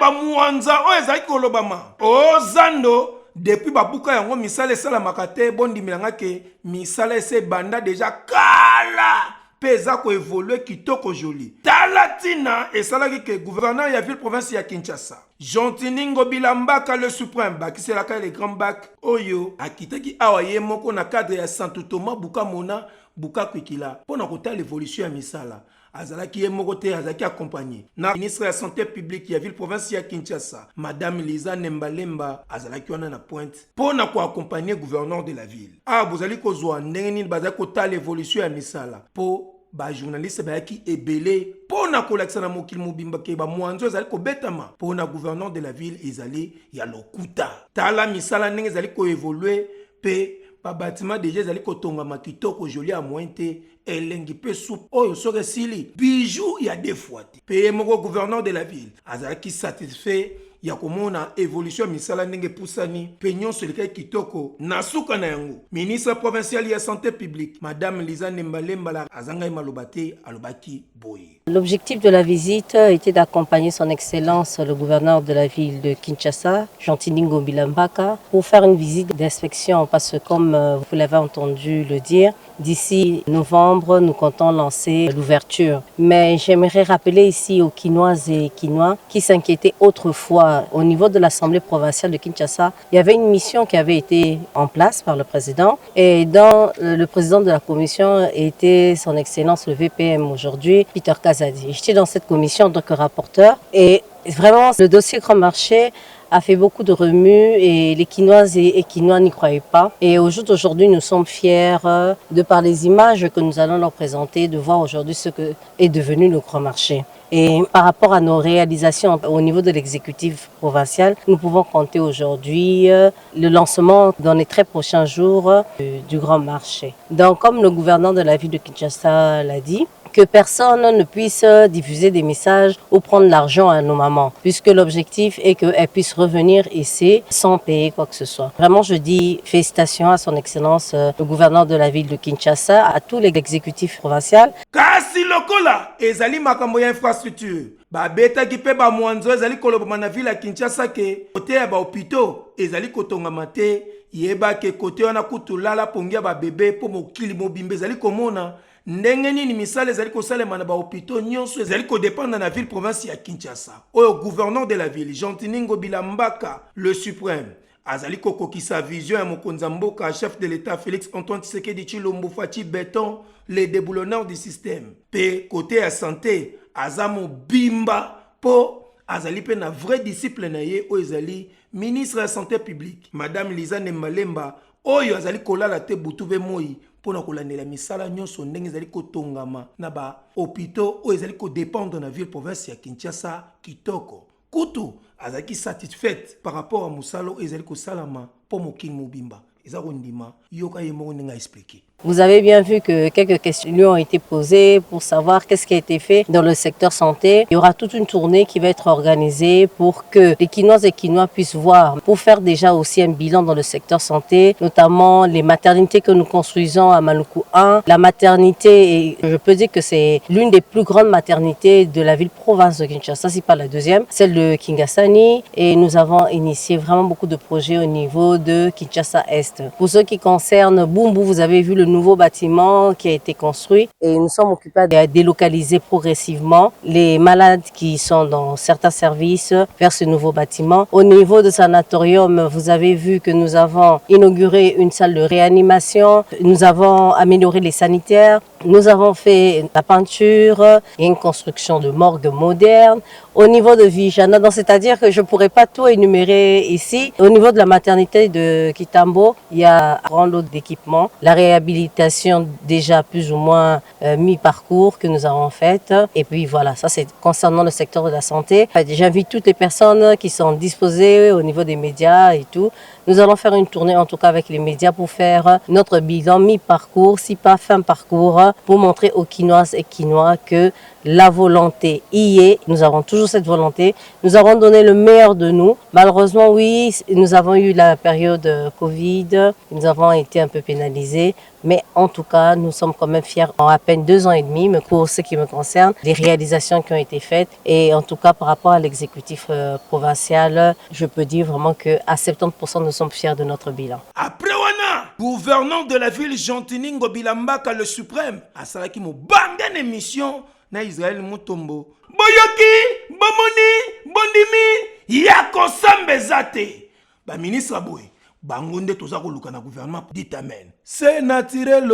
ba muanza o ezali kolobama o zando depuis babuka yango misala esalamaka te bondimilanga ke misala ese banda deja kala peza ko évoluer kitoko joli talatina esalaki ke gouverneur ya ville province ya Kinshasa Jontiningo Bilambaka le suprême bakiselaka le grand bac oyo akitaki awa ye moko na cadre ya Santo Thomas Bukamona Buka Kwikila pona kota l'évolution ya misala azalaki ye moko te azalaki accompagné na ministre ya santé publique ya ville province ya Kinshasa madame Liza Nembalemba azalaki wana na pointe pona ko accompagner gouverneur de la ville bozali kozwa ndenge nini bazali kota l'évolution ya misala po ba journaliste bayaki ebele pona kolakisa na mokili mobimba ke ba mwanzo ezali kobetama pona gouverneur de la ville ezali ya lokuta tala misala ndenge ezali ko évoluer pe ba bâtiment déjà ezali kotongama kitoko joli à mointe elengi pe soupe oyo soke sili bijou ya deux fois pe moko gouverneur de la ville azalaki satisfait ya komona évolution misala ndenge pusani pe nyonso likai kitoko na suka na yango ministre provincial ya santé publique madame Liza Nembalemba azanga malobate alobaki boye. L'objectif de la visite était d'accompagner son excellence le gouverneur de la ville de Kinshasa, Jontiningo Bilambaka, pour faire une visite d'inspection parce que comme vous l'avez entendu le dire, d'ici novembre, nous comptons lancer l'ouverture. Mais j'aimerais rappeler ici aux Kinoises et Kinois qui s'inquiétaient autrefois au niveau de l'Assemblée provinciale de Kinshasa. Il y avait une mission qui avait été en place par le président et dans le président de la commission était son excellence le VPM aujourd'hui, Peter Kazadi. J'étais dans cette commission en tant que rapporteur et vraiment le dossier Grand Marché a fait beaucoup de remue et les Kinoises et Kinois n'y croyaient pas. Et au jour d'aujourd'hui, nous sommes fiers de par les images que nous allons leur présenter, de voir aujourd'hui ce que est devenu le Grand Marché. Et par rapport à nos réalisations au niveau de l'exécutif provincial, nous pouvons compter aujourd'hui le lancement dans les très prochains jours du Grand Marché. Donc, comme le gouverneur de la ville de Kinshasa l'a dit, que personne ne puisse diffuser des messages ou prendre l'argent à nos mamans, puisque l'objectif est qu'elles puissent revenir ici sans payer quoi que ce soit. Vraiment, je dis félicitations à son excellence, le gouverneur de la ville de Kinshasa, à tous les exécutifs provinciaux. Kasi lokola, ezali makambo ya infrastructure. Babetaki pe ba mwanzo ezali kolobama na ville ya Kinshasa ke kote ya ba hôpitaux ezali kotongama te yeba ke kote wana kutulala pongia ba bébé po mokili mobimbe ezali komona ndenge nini misala ezali kosalema na ba hôpitaux nyonso ezali kodépendre na ville province ya Kinshasa oyo gouverneur de la ville Jontiningo Bilambaka le suprême azali kokokisa vision ya mokonzi mboka chef de l'état Félix Antoine Tshisekedi Tshilombo Fachi Béton les déboulonneurs du système pe côté ya santé azamo bimba po azali pe na vrai disciple na ye oyo ezali ministre ya santé publique madame Liza Nembalemba oyo azali kolala te butu be moi pona kolandela misala nyonso ndenge ezali kotongama na ba hôpitaux oyo ezali kodépendre na ville province ya Kinshasa kitoko kutu azaki satisfait par rapport à musalo ezali kosalama po mokili mobimba ezako ndima yoka ye moko ndenge expliquer. Vous avez bien vu que quelques questions lui ont été posées pour savoir qu'est-ce qui a été fait dans le secteur santé. Il y aura toute une tournée qui va être organisée pour que les Kinoises et Kinois puissent voir, pour faire déjà aussi un bilan dans le secteur santé, notamment les maternités que nous construisons à Maluku 1. La maternité, et je peux dire que c'est l'une des plus grandes maternités de la ville province de Kinshasa, si pas la deuxième, celle de Kingasani. Et nous avons initié vraiment beaucoup de projets au niveau de Kinshasa Est. Pour ce qui concerne Bumbu, vous avez vu le nouveau bâtiment qui a été construit et nous sommes occupés à délocaliser progressivement les malades qui sont dans certains services vers ce nouveau bâtiment. Au niveau de sanatorium, vous avez vu que nous avons inauguré une salle de réanimation, nous avons amélioré les sanitaires, nous avons fait la peinture et une construction de morgue moderne. Au niveau de Vijana, c'est-à-dire que je ne pourrais pas tout énumérer ici. Au niveau de la maternité de Kitambo, il y a un grand lot d'équipements. La réhabilitation déjà plus ou moins mi-parcours que nous avons faite. Et puis voilà, ça c'est concernant le secteur de la santé. J'invite toutes les personnes qui sont disposées au niveau des médias et tout Nous allons faire une tournée en tout cas avec les médias pour faire notre bilan mi-parcours, si pas fin parcours, pour montrer aux Quinoises et Quinois que la volonté y est. Nous avons toujours cette volonté. Nous avons donné le meilleur de nous. Malheureusement, oui, nous avons eu la période Covid. Nous avons été un peu pénalisés. Mais en tout cas, nous sommes quand même fiers en à peine 2 ans et demi, mais pour ce qui me concerne, des réalisations qui ont été faites. Et en tout cas, par rapport à l'exécutif provincial, je peux dire vraiment qu'à 70%, nous sommes fiers de notre bilan. Après wana, gouverneur de la ville Jantini Ngobila Mbaka le suprême, asalaki mo bande émission na Israël Mutombo. Boyoki, bomoni, bondimi, yako sambezate. Ba ministre boy, bangonde toza ko luka na gouvernement, dit amen. C'est naturel.